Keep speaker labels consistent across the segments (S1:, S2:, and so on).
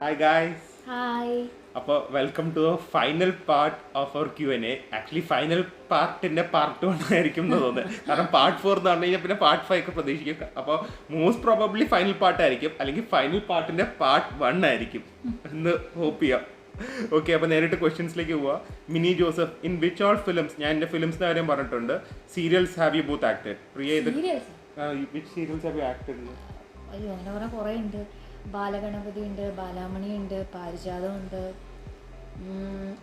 S1: Hi guys.
S2: Hi.
S1: അപ്പോൾ welcome to final part of our Q&A. Actually final പാർട്ടിന്റെ part 1 ആയിരിക്കും എന്ന് തോന്നുന്നത്. കാരണം പാർട്ട് 4 എന്ന് പറഞ്ഞു കഴിഞ്ഞാൽ പിന്നെ പാർട്ട് 5 ഒക്കെ പ്രതീക്ഷിക്കും. അപ്പോൾ മോസ്റ്റ് പ്രോബബ്ലി ഫൈനൽ പാർട്ട് ആയിരിക്കും, അല്ലെങ്കിൽ ഫൈനൽ പാർട്ടിന്റെ പാർട്ട് 1 ആയിരിക്കും എന്ന് ഹോപ്പ് ചെയ്യാം. ഓക്കെ, അപ്പോൾ നേരിട്ട് ക്വസ്റ്റ്യൻസിലേക്ക് പോവാം. Mini Joseph, in which all films, ഞാൻ എൻ്റെ ഫിലിംസിൻ്റെ കാര്യം പറഞ്ഞിട്ടുണ്ട്. Serials have you both acted? Priya, ഇത് which serials have you acted?
S2: അയ്യോ, അങ്ങനെ പറഞ്ഞാൽ കുറേ ഉണ്ട്. ബാലഗണപതി ഉണ്ട്, ബാലാമണി ഉണ്ട്, പാരിജാതം ഉണ്ട്,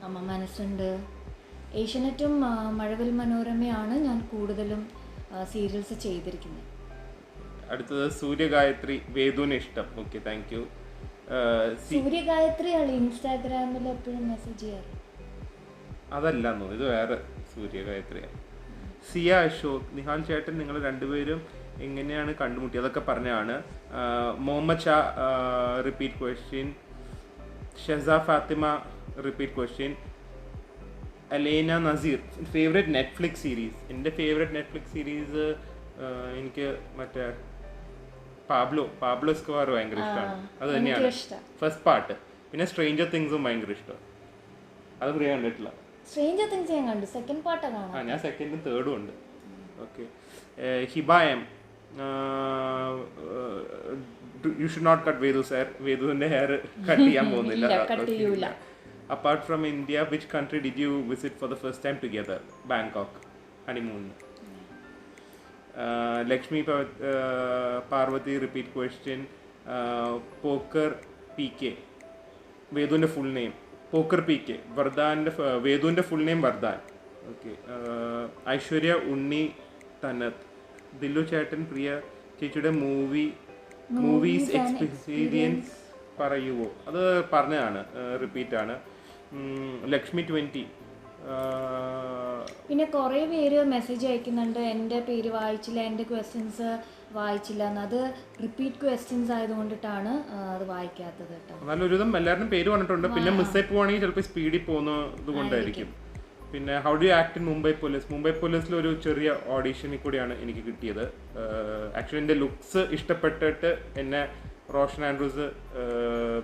S2: അമ്മ മനസ്സുണ്ട്. ഏഷ്യനെറ്റും മഴവിൽ മനോരമയാണ് ഞാൻ കൂടുതലും സീരിയൽസ് ചെയ്തിരിക്കുന്നത്.
S1: അടുത്തത് സൂര്യഗായത്രി, വേദുവിന് ഇഷ്ടം. Okay, thank you.
S2: സൂര്യഗായത്രിയാണ് ഇൻസ്റ്റാഗ്രാമിൽ എപ്പോഴും മെസ്സേജ് ചെയ്യാറ്.
S1: അതല്ലാന്നോ, ഇത് വേറെ സൂര്യഗായത്രിയാണ്. സിയ അശോക്, നിഹാൽ ചേട്ടൻ നിങ്ങൾ രണ്ടുപേരും എങ്ങനെയാണ് കണ്ടുമുട്ടിയത്? അതൊക്കെ പറഞ്ഞാണ്. Muhammad Shah repeat question. Sheza Fathima repeat question. Alena Nazeer, favourite Netflix series? എൻ്റെ ഫേവറേറ്റ് നെറ്റ്ഫ്ലിക്സ് സീരീസ് എനിക്ക് മറ്റേ പാബ്ലോ എസ്കോബാർ ഭയങ്കര ഇഷ്ടമാണ്. അത് തന്നെയാണ് ഫസ്റ്റ് പാർട്ട്. പിന്നെ സ്ട്രേഞ്ചർ തിങ്സും ഭയങ്കര ഇഷ്ടമാണ്. അത് പ്രിയ കണ്ടിട്ടില്ല?
S2: സ്ട്രേഞ്ചർ തിങ്സ് ഞാൻ കണ്ടു, സെക്കൻഡ് പാർട്ടാണ് കാണാൻ.
S1: ഞാൻ സെക്കൻഡും തേർഡും ഉണ്ട്. Okay, Hiba M, you should not cut Vedu sir. വേദുവിൻ്റെ ഹെയർ കട്ട് ചെയ്യാൻ പോകുന്നില്ല. Apart from India, which country did you visit for the first time together? Bangkok, ഹണിമൂണിന്. Lakshmi Parvathi repeat question. Pokker P K, വേദുവിൻ്റെ full name Pokker P K. വേദുവിൻ്റെ full name Vardhan. Okay, Aishwarya Unni തനത്. ദില്ലു ചേട്ടൻ, പ്രിയ ചേച്ചിയുടെ movies experience പറയുമോ? അത് പറഞ്ഞതാണ്, റിപ്പീറ്റാണ്. ലക്ഷ്മി 20.
S2: പിന്നെ കുറേ പേര് മെസ്സേജ് അയക്കുന്നുണ്ട്, എൻ്റെ പേര് വായിച്ചില്ല, എൻ്റെ ക്വസ്റ്റ്യൻസ് വായിച്ചില്ല എന്ന്. അത് റിപ്പീറ്റ് ക്വസ്റ്റ്യൻസ് ആയതുകൊണ്ടിട്ടാണ് അത് വായിക്കാത്തത് കേട്ടോ.
S1: നല്ലൊരുവിധം എല്ലാവരുടെയും പേര് പറഞ്ഞിട്ടുണ്ട്. പിന്നെ മിസ്സായി പോവാണെങ്കിൽ ചിലപ്പോൾ സ്പീഡിൽ പോകുന്നത് കൊണ്ടായിരിക്കും. പിന്നെ how do act in Mumbai police? Mumbai പോലീസിൽ ഒരു ചെറിയ ഓഡീഷനിൽ കൂടിയാണ് എനിക്ക് കിട്ടിയത്. ആക്ച്വലി എൻ്റെ ലുക്സ് ഇഷ്ടപ്പെട്ടിട്ട് എന്നെ റോഷൻ ആൻഡ്രൂസ്,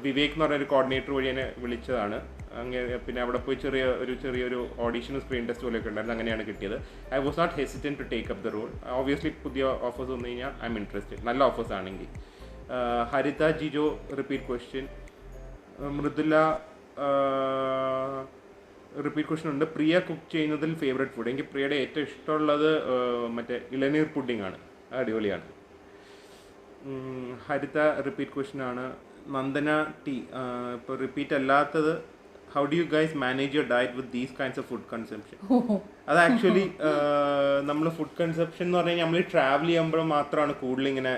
S1: വിവേക് എന്ന് പറഞ്ഞൊരു കോർഡിനേറ്റർ വഴി എന്നെ വിളിച്ചതാണ്. അങ്ങനെ പിന്നെ അവിടെ പോയി ചെറിയൊരു ഓഡീഷനും സ്ക്രീൻ ടെസ്റ്റ് പോലെയൊക്കെ ഉണ്ടായിരുന്നു. അങ്ങനെയാണ് കിട്ടിയത്. I was not hesitant to take up the role. Obviously പുതിയ ഓഫേഴ്സ് വന്നു കഴിഞ്ഞാൽ ഐ എം ഇൻട്രസ്റ്റഡ്, നല്ല ഓഫേഴ്സ് ആണെങ്കിൽ. Haritha Jijo repeat question. Mridula repeat question ഉണ്ട്. പ്രിയ കുക്ക് ചെയ്യുന്നതിൽ ഫേവറേറ്റ് ഫുഡ്? എനിക്ക് പ്രിയയുടെ ഏറ്റവും ഇഷ്ടമുള്ളത് മറ്റേ ഇളനീർ പുഡിംഗ് ആണ്, അടിപൊളിയാണ്. ഹരിത റിപ്പീറ്റ് ക്വസ്റ്റ്യൻ ആണ്. നന്ദന ടി, ഇപ്പോൾ റിപ്പീറ്റ് അല്ലാത്തത്, how do you guys manage your diet with these kinds of food consumption? അത് ആക്ച്വലി നമ്മൾ ഫുഡ് കൺസംഷൻ എന്ന് പറഞ്ഞു കഴിഞ്ഞാൽ നമ്മൾ ട്രാവൽ ചെയ്യുമ്പോൾ മാത്രമാണ് കൂടുതൽ ഇങ്ങനെ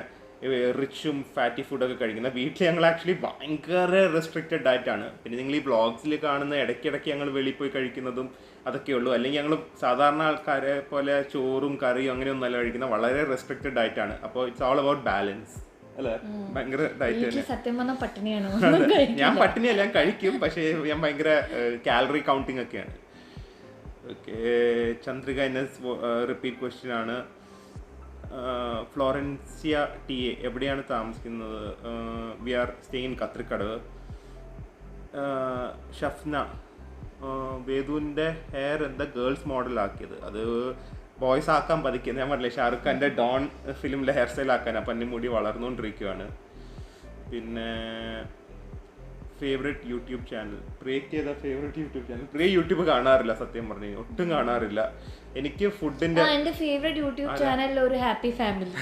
S1: റിച്ചും ഫാറ്റി ഫുഡൊക്കെ കഴിക്കുന്നത്. വീട്ടിൽ ഞങ്ങൾ ആക്ച്വലി ഭയങ്കര റെസ്ട്രിക്റ്റഡ് ഡയറ്റാണ്. പിന്നെ നിങ്ങൾ ഈ വ്ളോഗ്സിൽ കാണുന്ന ഇടയ്ക്കിടയ്ക്ക് ഞങ്ങൾ വെളിയിൽ പോയി കഴിക്കുന്നതും അതൊക്കെ ഉള്ളൂ. അല്ലെങ്കിൽ ഞങ്ങൾ സാധാരണ ആൾക്കാരെ പോലെ ചോറും കറിയും അങ്ങനെയൊന്നും അല്ല കഴിക്കുന്നത്, വളരെ റെസ്ട്രിക്റ്റഡ് ഡയറ്റാണ്. അപ്പോൾ ഇറ്റ്സ് ഓൾ അബൌട്ട് ബാലൻസ് അല്ലേ? ഭയങ്കര ഡയറ്റ് തന്നെ.
S2: സത്യം പറഞ്ഞാൽ പട്ടിണിയാണ്.
S1: ഞാൻ പട്ടിണിയല്ല, ഞാൻ കഴിക്കും, പക്ഷേ ഞാൻ ഭയങ്കര കാലറി കൗണ്ടിങ് ഒക്കെയാണ്. Okay, Chandrika S repeat question ആണ്. ഫ്ലോറൻസിയ ടി എ, എവിടെയാണ് താമസിക്കുന്നത്? We are stay in Kathrikadavu. Shafna, വേദുവിൻ്റെ ഹെയർ എന്താ ഗേൾസ് മോഡലാക്കിയത്? അത് ബോയ്സ് ആക്കാൻ പതിക്കുന്നത്. ഞാൻ പറഞ്ഞില്ലേ, ഷാറുഖ് ഖാൻ്റെ ഡോൺ ഫിലിമിലെ ഹെയർ സ്റ്റൈൽ ആക്കാൻ. അപ്പം എൻ്റെ മുടി വളർന്നുകൊണ്ടിരിക്കുകയാണ്. പിന്നെ ഫേവറേറ്റ് യൂട്യൂബ് ചാനൽ? പ്രിയക്ക് ഏതാ favourite YouTube channel? Priya YouTube കാണാറില്ല, സത്യം പറഞ്ഞു ഒട്ടും കാണാറില്ല. എനിക്ക് ഫുഡിന്റെ
S2: ഫേവറേറ്റ് യൂട്യൂബ് ചാനൽ ഒരു ഹാപ്പി ഫാമിലി.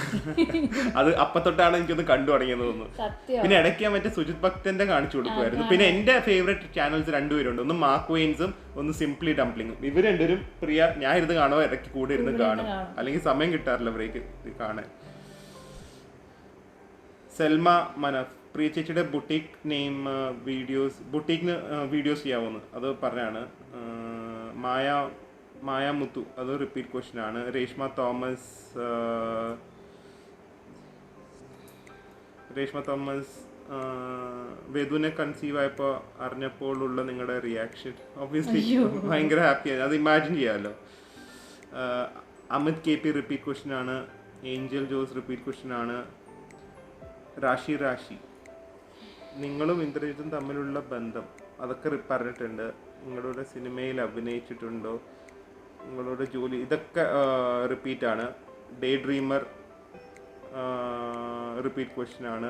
S1: അത് അപ്പൊ തൊട്ടാണ് എനിക്കൊന്ന് കണ്ടു തുടങ്ങിയെന്ന് തോന്നുന്നു. പിന്നെ ഇടയ്ക്ക് ഞാൻ മറ്റേ സുജിത് ഭക്തന്റെ കാണിച്ചു കൊടുക്കുമായിരുന്നു. പിന്നെ എന്റെ ഫേവറേറ്റ് ചാനൽസ് രണ്ടുപേരുണ്ട്, ഒന്ന് മാർക്ക് വെയിൻസും ഒന്ന് സിംപ്ലി ഡംപ്ലിങ്ങും. ഇവർ രണ്ടുപേരും പ്രിയ ഞാൻ ഇരുന്ന് കാണുമോ ഇടയ്ക്ക് കൂടെ ഇരുന്ന് കാണും, അല്ലെങ്കിൽ സമയം കിട്ടാറില്ല ബ്രേക്ക് കാണാൻ. സെൽമ മനഫ്, പ്രിയ ചേച്ചിയുടെ ബുട്ടീക് നെയിം ബുട്ടീക്കിന് വീഡിയോസ് ചെയ്യാവുന്നു, അത് പറഞ്ഞാണ്. മായ മുത്തു, അത് റിപ്പീറ്റ് ക്വസ്റ്റ്യൻ ആണ്. രേഷ്മ തോമസ് വേദുവിനെ കൺസീവ് ആയപ്പോൾ അറിഞ്ഞപ്പോഴുള്ള നിങ്ങളുടെ റിയാക്ഷൻ? ഒബ്വിയസ്ലി ഭയങ്കര ഹാപ്പിയാണ്, അത് ഇമാജിൻ ചെയ്യാമല്ലോ. അമിത് KP റിപ്പീറ്റ് ക്വസ്റ്റ്യൻ ആണ്. ഏഞ്ചൽ ജോസ് റിപ്പീറ്റ് ക്വസ്റ്റ്യൻ ആണ്. രാശി നിങ്ങളും ഇന്ദ്രജിത്തും തമ്മിലുള്ള ബന്ധം അതൊക്കെ പറഞ്ഞിട്ടുണ്ട്. നിങ്ങളുടെ സിനിമയിൽ അഭിനയിച്ചിട്ടുണ്ടോ, നിങ്ങളുടെ ജോലി, ഇതൊക്കെ റിപ്പീറ്റാണ്. ഡേ ഡ്രീമർ റിപ്പീറ്റ് ക്വസ്റ്റ്യൻ ആണ്.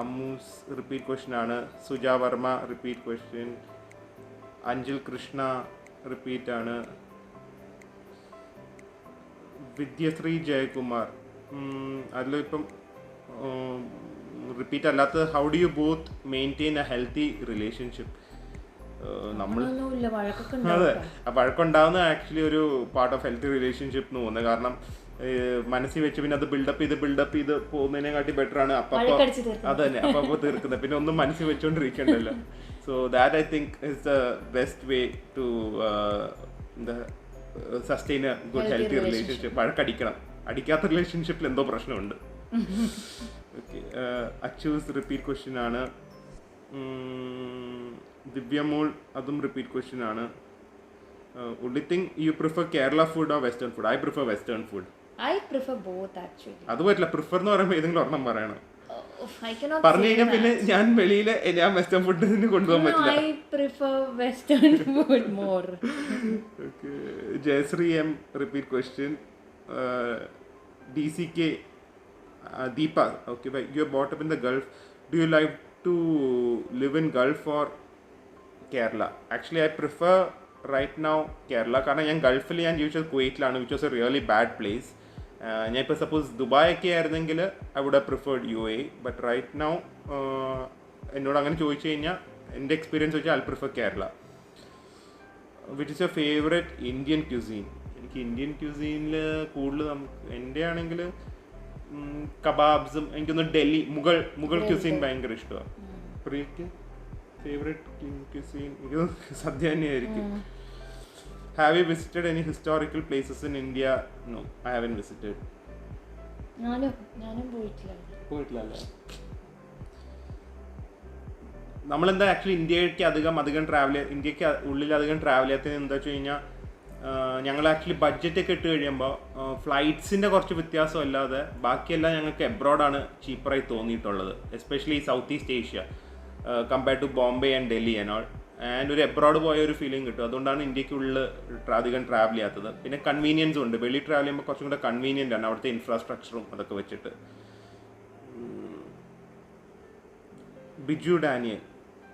S1: അമ്മൂസ് റിപ്പീറ്റ് ക്വസ്റ്റ്യൻ ആണ്. Suja Varma repeat question. Anjal Krishna repeat ആണ്. വിദ്യശ്രീ ജയകുമാർ അതിലിപ്പം റിപ്പീറ്റ് അല്ലാത്ത how do you both maintain A healthy relationship. നമ്മൾ അതെ, വഴക്കുണ്ടാവുന്ന ആക്ച്വലി ഒരു പാർട്ട് ഓഫ് ഹെൽത്തി റിലേഷൻഷിപ്പ് എന്ന് തോന്നുന്നത്. കാരണം മനസ്സിൽ വെച്ച് പിന്നെ അത് ബിൽഡപ്പ് ചെയ്ത് പോകുന്നതിനെക്കാട്ടി ബെറ്റർ ആണ് അപ്പൊ അത് തന്നെ അപ്പൊ തീർക്കുന്നത്. പിന്നെ ഒന്നും മനസ്സിൽ വെച്ചോണ്ടിരിക്കണ്ടല്ലോ. So that I think is the best way to sustain a good healthy relationship. വഴക്കടിക്കണം. അടിക്കാത്ത റിലേഷൻഷിപ്പിൽ എന്തോ പ്രശ്നമുണ്ട്. ഓക്കെ, അച്ചൂസ് റിപ്പീറ്റ് ക്വസ്റ്റ്യൻ ആണ്. ദിവ്യമോൾ അതും റിപ്പീറ്റ് ക്വസ്റ്റ്യൻ ആണ്. only thing you prefer Kerala food or Western food? I prefer Western food.
S2: I prefer both actually.
S1: അത് പറ്റില്ല. പ്രിഫർ എന്ന് പറയുമ്പോൾ ഏതെങ്കിലും ഒരെണ്ണം പറയണം.
S2: I cannot
S1: പറഞ്ഞു കഴിഞ്ഞാൽ പിന്നെ ഞാൻ വെളിയിൽ ഞാൻ വെസ്റ്റേൺ ഫുഡ് കൊണ്ടുപോകാൻ പറ്റില്ല.
S2: I prefer Western food more.
S1: Okay, Jayashree M repeat question. DCK Deepa, okay, but you are brought up in the Gulf. Do you like to live in Gulf or Kerala? Actually I prefer right now Kerala. കാരണം ഞാൻ ഗൾഫിൽ ഞാൻ ജീവിച്ചത് കുവൈറ്റിലാണ്, which was a really bad place. ഞാൻ ഇപ്പോൾ suppose Dubai ഒക്കെ ആയിരുന്നെങ്കിൽ I would have preferred UAE. But right now എന്നോട് അങ്ങനെ ചോദിച്ചു കഴിഞ്ഞാൽ എൻ്റെ എക്സ്പീരിയൻസ് വെച്ചാൽ I prefer Kerala. Which is your favourite Indian cuisine? എനിക്ക് ഇന്ത്യൻ ക്യൂസീനിൽ കൂടുതൽ എൻ്റെ ആണെങ്കിൽ കബാബ്സും, എനിക്കൊന്ന് ഡൽഹി മുഗൾ ക്യൂസീൻ ഭയങ്കര ഇഷ്ടമാണ്. പ്രിയക്ക് ഫേവറേറ്റ് ക്യൂസീൻ എനിക്ക് സദ്യ തന്നെയായിരിക്കും. Have you visited any historical places in India? No, I haven't visited.
S2: ഞാനും
S1: പോയിട്ടില്ലല്ലേ. നമ്മളെന്താ ആക്ച്വലി ഇന്ത്യക്ക് അധികം ഇന്ത്യക്ക് ഉള്ളിൽ അധികം ട്രാവൽ ചെയ്യാത്തത് എന്താ വെച്ച് കഴിഞ്ഞാൽ ഞങ്ങൾ ആക്ച്വലി ബഡ്ജറ്റൊക്കെ ഇട്ട് കഴിയുമ്പോൾ ഫ്ലൈറ്റ്സിൻ്റെ കുറച്ച് വ്യത്യാസം അല്ലാതെ ബാക്കിയെല്ലാം ഞങ്ങൾക്ക് എബ്രോഡാണ് ചീപ്പറായി തോന്നിയിട്ടുള്ളത്. Especially south east Asia compared to Bombay and Delhi and all. And ഒരു എബ്രോഡ് പോയ ഒരു ഫീലിംഗ് കിട്ടും. അതുകൊണ്ടാണ് ഇന്ത്യക്കുള്ളിൽ അധികം ട്രാവൽ ചെയ്യാത്തത്. പിന്നെ കൺവീനിയൻസും ഉണ്ട്. വെളി ട്രാവൽ ചെയ്യുമ്പോൾ കുറച്ചും കൂടെ കൺവീനിയൻ്റ് ആണ് അവിടുത്തെ ഇൻഫ്രാസ്ട്രക്ചറും അതൊക്കെ വെച്ചിട്ട്. ബിജു ഡാനിയൽ,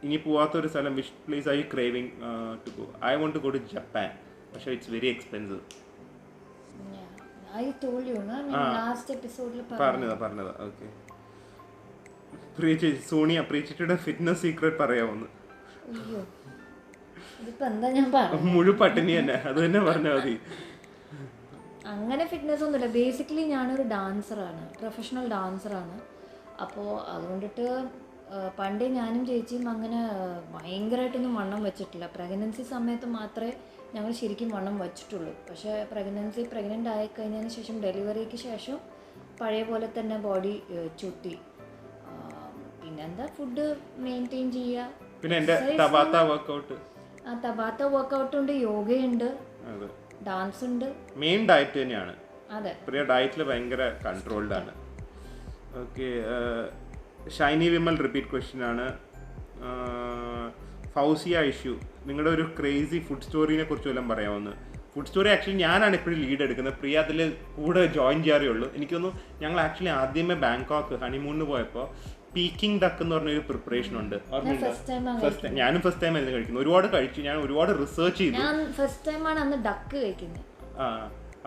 S1: ഇനി പോവാത്തൊരു സ്ഥലം, which place are you craving to go? I want to go to Japan, പക്ഷേ ഇറ്റ്സ് വെരി എക്സ്പെൻസീവ്. പറഞ്ഞതാ. ഓക്കെ, സോണിയ പ്രീച്ചിയുടെ ഫിറ്റ്നസ് സീക്രട്ട് പറയാമെന്ന്. മുഴുവൻ പട്ടിണി തന്നെ, അത് തന്നെ പറഞ്ഞാൽ മതി.
S2: അങ്ങനെ ഫിറ്റ്നസ് ഒന്നുമില്ല. ബേസിക്കലി ഞാനൊരു ഡാൻസറാണ്, പ്രൊഫഷണൽ ഡാൻസറാണ്. അപ്പോൾ അതുകൊണ്ടിട്ട് പണ്ടേ ഞാനും ചേച്ചിയും അങ്ങനെ ഭയങ്കരമായിട്ടൊന്നും വണ്ണം വെച്ചിട്ടില്ല. പ്രഗ്നൻസി സമയത്ത് മാത്രമേ ഞങ്ങൾ ശരിക്കും വണ്ണം വെച്ചിട്ടുള്ളൂ. പക്ഷേ പ്രഗ്നൻ്റ് ആയി കഴിഞ്ഞതിന് ശേഷം, ഡെലിവറിക്ക് ശേഷം പഴയ പോലെ തന്നെ ബോഡി ചുട്ടി. പിന്നെന്താ, ഫുഡ് മെയിൻറ്റെയിൻ ചെയ്യുക.
S1: പിന്നെ എൻ്റെ തബാത്ത
S2: വർക്കൗട്ട് ഉണ്ട്, യോഗയുണ്ട്, ഡാൻസ് ഉണ്ട്.
S1: മെയിൻ ഡയറ്റ് തന്നെയാണ്.
S2: അതെ,
S1: പ്രിയ ഡയറ്റിൽ ഭയങ്കര കൺട്രോൾഡ് ആണ്. Okay, Shiny Vimal repeat question ആണ്. ഫൗസിയ ഇഷ്യൂ, നിങ്ങളുടെ ഒരു ക്രേസി ഫുഡ് സ്റ്റോറിനെ കുറിച്ച് വല്ലതും പറയാമെന്ന്. ഫുഡ് സ്റ്റോറി ആക്ച്വലി ഞാനാണ് എപ്പോഴും ലീഡ് എടുക്കുന്നത്. പ്രിയ അതിൽ കൂടെ ജോയിൻ ചെയ്യാറേ ഉള്ളൂ. എനിക്കൊന്നും, ഞങ്ങൾ ആക്ച്വലി ആദ്യമേ ബാങ്കോക്ക് ഹണിമൂണിന് പോയപ്പോൾ പീക്കിംഗ് ഡക്ക് എന്ന് പറഞ്ഞൊരു പ്രിപ്പറേഷൻ ഉണ്ട്. ഞാനും ഫസ്റ്റ് ടൈം ആയിരുന്നു കഴിക്കുന്നത്. ഒരുപാട് കഴിച്ചു, ഞാൻ ഒരുപാട് റിസർച്ച് ചെയ്തു.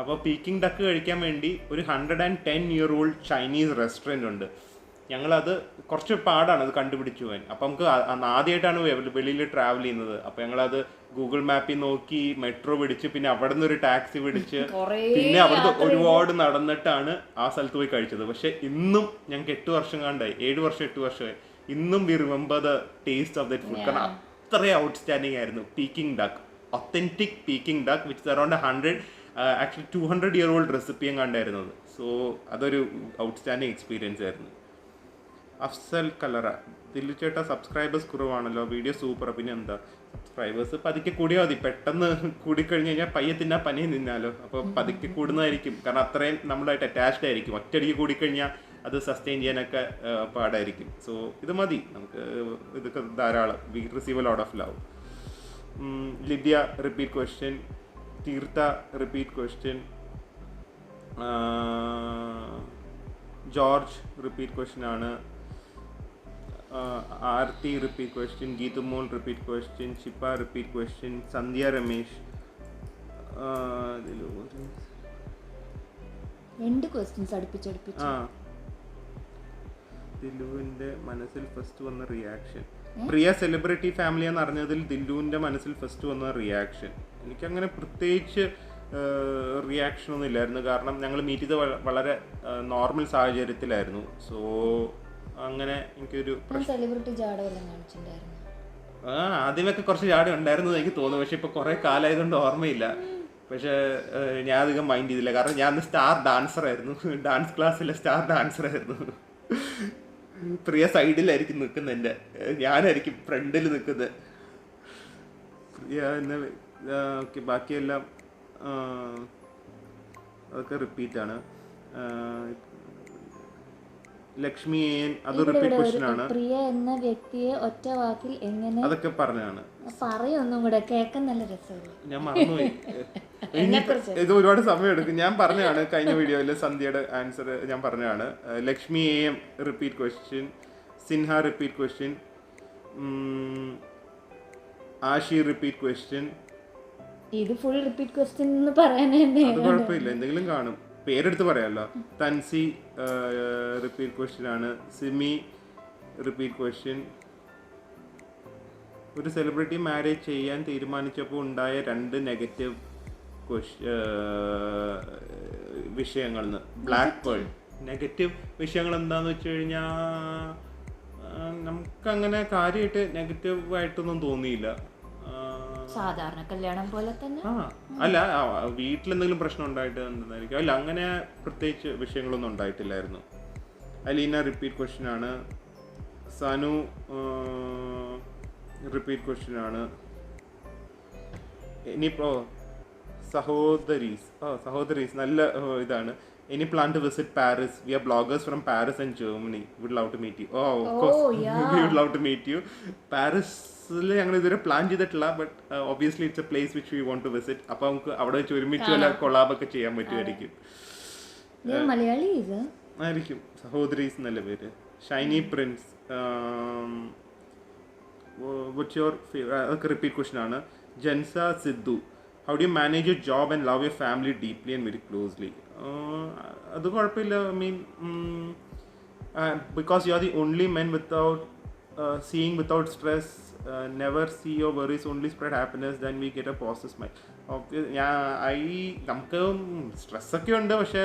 S1: അപ്പോൾ പീക്കിംഗ് ഡക്ക് കഴിക്കാൻ വേണ്ടി ഒരു 110-year-old ചൈനീസ് റെസ്റ്റോറൻറ്റ് ഉണ്ട്. ഞങ്ങളത് കുറച്ച് പാടാണ് അത് കണ്ടുപിടിച്ചു പോകാൻ. അപ്പം നമുക്ക് ആദ്യമായിട്ടാണ് വെളിയിൽ ട്രാവൽ ചെയ്യുന്നത്. അപ്പം ഞങ്ങളത് ഗൂഗിൾ മാപ്പിൽ നോക്കി മെട്രോ പിടിച്ച്, പിന്നെ അവിടെ നിന്ന് ഒരു ടാക്സി പിടിച്ച്, പിന്നെ അവിടുത്തെ ഒരുപാട് നടന്നിട്ടാണ് ആ സ്ഥലത്ത് പോയി കഴിച്ചത്. പക്ഷെ ഇന്നും ഞങ്ങൾക്ക് 8 വർഷം കണ്ടായി, 7 വർഷമായി. ഇന്നും we remember the taste of that food. കാരണം അത്രയും ഔട്ട്സ്റ്റാൻഡിങ് ആയിരുന്നു. Peking duck, authentic Peking duck, which is around 100, actually 200-year-old റെസിപ്പിയും കണ്ടായിരുന്നത്. സോ അതൊരു ഔട്ട്സ്റ്റാൻഡിങ് എക്സ്പീരിയൻസ് ആയിരുന്നു. അഫ്സൽ കലറ, ദില്ലു ചേട്ടാ സബ്സ്ക്രൈബേഴ്സ് കുറവാണല്ലോ, വീഡിയോ സൂപ്പർ. പിന്നെ എന്താ, സബ്സ്ക്രൈബേഴ്സ് പതുക്കെ കൂടിയാൽ മതി. പെട്ടെന്ന് കൂടിക്കഴിഞ്ഞ് കഴിഞ്ഞാൽ പയ്യെ തിന്നാ പനിയെ നിന്നാലോ. അപ്പോൾ പതുക്കെ കൂടുന്നതായിരിക്കും. കാരണം അത്രയും നമ്മളായിട്ട് അറ്റാച്ച്ഡ് ആയിരിക്കും. ഒറ്റയടിക്ക് കൂടിക്കഴിഞ്ഞാൽ അത് സസ്റ്റെയിൻ ചെയ്യാനൊക്കെ പാടായിരിക്കും. സോ ഇത് മതി നമുക്ക്, ഇതൊക്കെ ധാരാളം. We receive a lot of love. Lidiya repeat question. Theertha repeat question. George repeat question ആണ്. Aarthi repeat question. Geethumol repeat question. Shippa repeat question. Sandhya Ramesh.
S2: 2 questions അടുപ്പിച്ചടുപ്പിച്ച്.
S1: ദില്ലുവിന്റെ മനസ്സിൽ ഫസ്റ്റ് വന്ന റിയാക്ഷൻ. പ്രിയ സെലിബ്രിറ്റി ഫാമിലി എന്ന് അറിഞ്ഞതിൽ ദില്ലുവിന്റെ മനസ്സിൽ ഫസ്റ്റ് വന്ന റിയാക്ഷൻ. എനിക്കങ്ങനെ പ്രത്യേകിച്ച് റിയാക്ഷൻ ഒന്നും ഇല്ലായിരുന്നു. കാരണം ഞങ്ങൾ മീറ്റ് ചെയ്ത് വളരെ നോർമൽ സാഹചര്യത്തിലായിരുന്നു. സോ അങ്ങനെ എനിക്കൊരു
S2: സെലിബ്രിറ്റി ജാട വല്ലതും കാണിച്ചിട്ടുണ്ടായിരുന്നു.
S1: ആദ്യമൊക്കെ കുറച്ച് ജാട ഉണ്ടായിരുന്നു എനിക്ക് തോന്നുന്നു. പക്ഷെ ഇപ്പൊ കുറെ കാലമായതുകൊണ്ട് ഓർമ്മയില്ല. പക്ഷെ ഞാൻ അധികം മൈൻഡ് ചെയ്തില്ല. കാരണം ഞാൻ സ്റ്റാർ ഡാൻസർ ആയിരുന്നു. ഡാൻസ് ക്ലാസ്സിലെ സ്റ്റാർ ഡാൻസർ ആയിരുന്നു. പ്രിയ സൈഡിലായിരിക്കും നിൽക്കുന്നത്, എൻ്റെ ഞാനായിരിക്കും ഫ്രണ്ടിൽ നിൽക്കുന്നത്. പ്രിയ എന്നെ ഓക്കെ. ബാക്കിയെല്ലാം അതൊക്കെ റിപ്പീറ്റാണ്. ലക്ഷ്മി അത് റിപ്പീറ്റ് ക്വസ്റ്റ്യൻ ആണ്.
S2: പ്രിയ എന്ന വ്യക്തിയെ ഒറ്റ വാക്കിൽ എങ്ങനെ,
S1: അതൊക്കെ പറഞ്ഞാണ്.
S2: പറയൊന്നും കൂടെ കേൾക്കാൻ നല്ല രസമല്ലേ.
S1: ഞാൻ മറന്നുപോയി. ഇത് ഒരുപാട് സമയം എടുക്കും. ഞാൻ പറഞ്ഞാണ് കഴിഞ്ഞ വീഡിയോയിൽ സന്ധ്യയുടെ ആൻസർ ഞാൻ പറഞ്ഞാണ്. Lakshmi M repeat question. Sinha repeat question. Ashi repeat question.
S2: ഇത് ഫുൾ റിപ്പീറ്റ് ക്വസ്റ്റ്യൻ എന്ന് പറയാനേ.
S1: അത് കുഴപ്പമില്ല, എന്തെങ്കിലും കാണും. പേരെടുത്ത് പറയാമല്ലോ. തൻസി റിപ്പീറ്റ് ക്വസ്റ്റ്യൻ ആണ്. Simi repeat question. ഒരു സെലിബ്രിറ്റി മാരേജ് ചെയ്യാൻ തീരുമാനിച്ചപ്പോൾ ഉണ്ടായ 2 നെഗറ്റീവ് വിഷയങ്ങൾ. Black pearl. നെഗറ്റീവ് വിഷയങ്ങൾ എന്താന്ന് വെച്ച് കഴിഞ്ഞാൽ നമുക്കങ്ങനെ കാര്യമായിട്ട് നെഗറ്റീവായിട്ടൊന്നും തോന്നിയില്ല.
S2: സാധാരണ കല്യാണം പോലെ തന്നെ.
S1: അല്ല, വീട്ടിലെന്തെങ്കിലും പ്രശ്നം ഉണ്ടായിട്ട് എന്തായിരിക്കും. അല്ല, അങ്ങനെ പ്രത്യേകിച്ച് വിഷയങ്ങളൊന്നും ഉണ്ടായിട്ടില്ലായിരുന്നു. അലീന റിപ്പീറ്റ് ക്വസ്റ്റ്യൻ ആണ്. സനു റിപ്പീറ്റ് ക്വസ്റ്റ്യൻ ആണ്. ഇനിയിപ്പോ സഹോദരീസ് നല്ല ഇതാണ്. Any plan to visit Paris? We are bloggers from Paris and Germany. We would love to meet you. Oh, of course.
S2: Yeah.
S1: We would love to meet you. പാരീസിൽ ഞങ്ങൾ ഇതുവരെ plan ചെയ്തിട്ടില്ല. But obviously it's a place which we want to visit. അപ്പോൾ നമുക്ക് അവിടെ വെച്ച് ഒരുമിച്ച് വല്ല കൊളാബൊക്കെ ചെയ്യാൻ പറ്റുമായിരിക്കും.
S2: മലയാളി
S1: ആയിരിക്കും. സഹോദരീസ് നല്ല പേര്. Shiny Prince. What's your favourite? അതൊക്കെ റിപ്പീറ്റ് ക്വസ്റ്റ്യൻ ആണ്. Jensa Sidhu. How do you manage your job and love your family deeply and very closely? അത് കുഴപ്പമില്ല. I mean, because you are the only man without seeing without stress, never see your worries, only spread happiness, then we get a positive smile. നമുക്ക് stress ഒക്കെ ഉണ്ട്. പക്ഷേ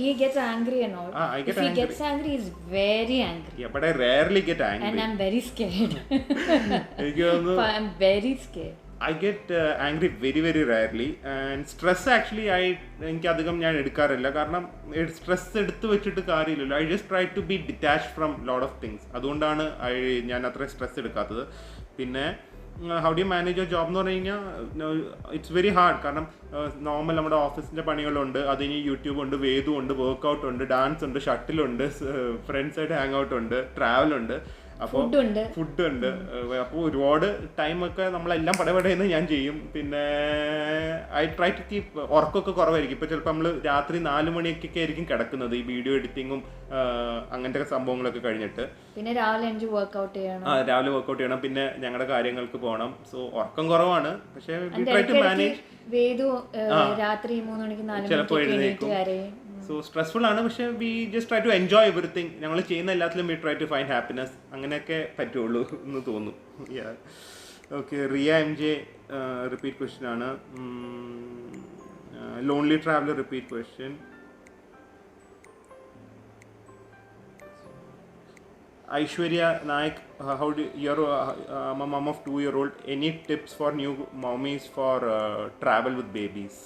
S2: he gets angry and all. If he gets angry, he's very angry.
S1: Yeah, but I rarely get angry.
S2: And I'm very scared. I'm very scared.
S1: I get angry very very rarely. And stress actually എനിക്ക് അധികം ഞാൻ എടുക്കാറില്ല. കാരണം stress എടുത്ത് വെച്ചിട്ട് കാര്യമില്ലല്ലോ. I just try to be detached from lot of things. അതുകൊണ്ടാണ് ഞാൻ അത്ര സ്ട്രെസ് എടുക്കാത്തത്. പിന്നെ how do you manage your job എന്ന് പറഞ്ഞു കഴിഞ്ഞാൽ ഇറ്റ്സ് വെരി ഹാർഡ്. കാരണം നോർമൽ നമ്മുടെ ഓഫീസിൻ്റെ പണികളുണ്ട്, അത് കഴിഞ്ഞ് യൂട്യൂബ് ഉണ്ട്, വേദു ഉണ്ട്, വർക്കൗട്ട് ഉണ്ട്, ഡാൻസ് ഉണ്ട്, ഷട്ടിലുണ്ട്, ഫ്രണ്ട്സായിട്ട് ഹാങ് ഔട്ട് ഉണ്ട്, ട്രാവലുണ്ട്, അപ്പോൾ ഫുഡ് ഉണ്ട്. അപ്പോൾ ഒരുപാട് ടൈമൊക്കെ നമ്മളെല്ലാം പടപടയെന്ന് ഞാൻ ചെയ്യും. പിന്നെ ഐ ട്രൈ ടു കീപ്. ഉറക്കമൊക്കെ കുറവായിരിക്കും. ഇപ്പോൾ ചിലപ്പോൾ നമ്മൾ രാത്രി 4 മണിയൊക്കെ ആയിരിക്കും കിടക്കുന്നത്, ഈ വീഡിയോ എഡിറ്റിങ്ങും അങ്ങനത്തെ സംഭവങ്ങളൊക്കെ കഴിഞ്ഞിട്ട്.
S2: പിന്നെ രാവിലെ വർക്കൗട്ട്
S1: ചെയ്യണം. പിന്നെ ഞങ്ങളുടെ കാര്യങ്ങൾക്ക് പോകണം. സോ ഉറക്കം കുറവാണ്. പക്ഷേ ട്രൈ ടു മാനേജ്.
S2: രാത്രി 3 മണിക്ക് 4
S1: ചിലപ്പോൾ എഴുന്നേക്കും. സോ സ്ട്രെസ്ഫുൾ ആണ്. പക്ഷേ we just try to enjoy everything. ഞങ്ങൾ ചെയ്യുന്ന എല്ലാത്തിലും we try to find happiness. അങ്ങനെയൊക്കെ പറ്റുള്ളൂ എന്ന് തോന്നുന്നു. Okay. Riya M J repeat question ആണ്. Lonely traveller repeat question. Aishwarya Naik, how do you're a mom of 2-year-old. Any tips for new mommies for travel with babies?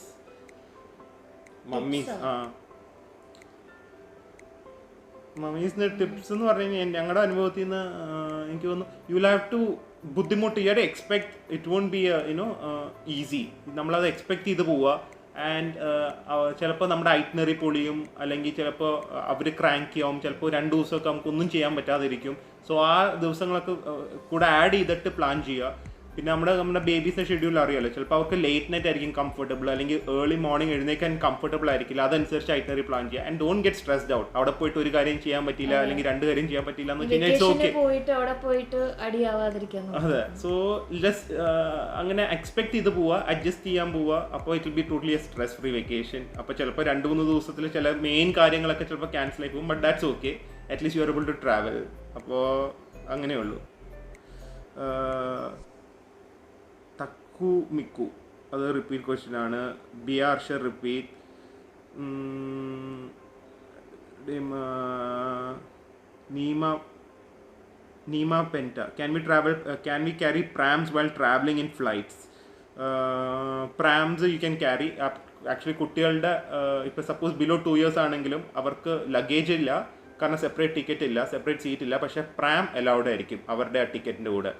S1: മമ്മീസിൻ്റെ tips എന്ന് പറഞ്ഞു കഴിഞ്ഞാൽ ഞങ്ങളുടെ അനുഭവത്തിൽ നിന്ന് എനിക്ക് തോന്നുന്നു യു വിൽ ഹാവ് ടു ബുദ്ധിമുട്ട്. You have to expect it won't be easy. നമ്മളത് എക്സ്പെക്ട് ചെയ്ത് പോവുക. ആൻഡ് ചിലപ്പോൾ നമ്മുടെ ഐറ്റ്നറി പൊളിയും, അല്ലെങ്കിൽ ചിലപ്പോൾ അവർ ക്രാങ്കി ആവും, ചിലപ്പോൾ 2 ദിവസമൊക്കെ നമുക്കൊന്നും ചെയ്യാൻ പറ്റാതിരിക്കും. സോ ആ ദിവസങ്ങളൊക്കെ കൂടെ ആഡ് ചെയ്തിട്ട് പ്ലാൻ ചെയ്യുക. പിന്നെ നമ്മുടെ ബേബീസിൻ്റെ ഷെഡ്യൂൾ അറിയാമല്ലോ, ചിലപ്പോൾ അവർക്ക് ലേറ്റ് നൈറ്റ് ആയിരിക്കും കംഫർട്ടബിൾ, അല്ലെങ്കിൽ ഏർലി മോർണിംഗ് എഴുന്നേക്കാൻ കംഫർട്ടബിൾ ആയിരിക്കില്ല. അതനുസരിച്ച് ഐറ്റനറി പ്ലാൻ ചെയ്യുക. And don't get stressed out. അവിടെ പോയിട്ട് ഒരു കാര്യം ചെയ്യാൻ പറ്റില്ല, അല്ലെങ്കിൽ 2 കാര്യം ചെയ്യാൻ പറ്റില്ല എന്ന് വെച്ച് കഴിഞ്ഞാൽ ഇറ്റ്സ് ഓക്കെ. അതെ. സോ ജസ്റ്റ് അങ്ങനെ എക്സ്പെക്ട് ചെയ്ത് പോവുക, അഡ്ജസ്റ്റ് ചെയ്യാൻ പോവുക. അപ്പോൾ it will be totally A stress free vacation. അപ്പോൾ ചിലപ്പോൾ 2-3 ദിവസത്തിൽ ചില മെയിൻ കാര്യങ്ങളൊക്കെ ചിലപ്പോൾ ക്യാൻസൽ ആയി പോകും. But that's okay, at least you are able to travel. അപ്പോൾ അങ്ങനെയുള്ളൂ. മിക്കു അത് റിപ്പീറ്റ് ക്വസ്റ്റ്യൻ ആണ്. ബിയാർഷർ റിപ്പീറ്റ്. നീമ പെൻറ്റ can we carry prams while traveling in flights? Prams you can carry. Actually കുട്ടികളുടെ ഇപ്പോൾ സപ്പോസ് ബിലോ 2 years ആണെങ്കിലും അവർക്ക് ലഗേജ് ഇല്ല, കാരണം സെപ്പറേറ്റ് ടിക്കറ്റ് ഇല്ല, സെപ്പറേറ്റ് സീറ്റ് ഇല്ല. പക്ഷേ പ്രാം അലൗഡ് ആയിരിക്കും അവരുടെ ആ ടിക്കറ്റിൻ്റെ കൂടെ.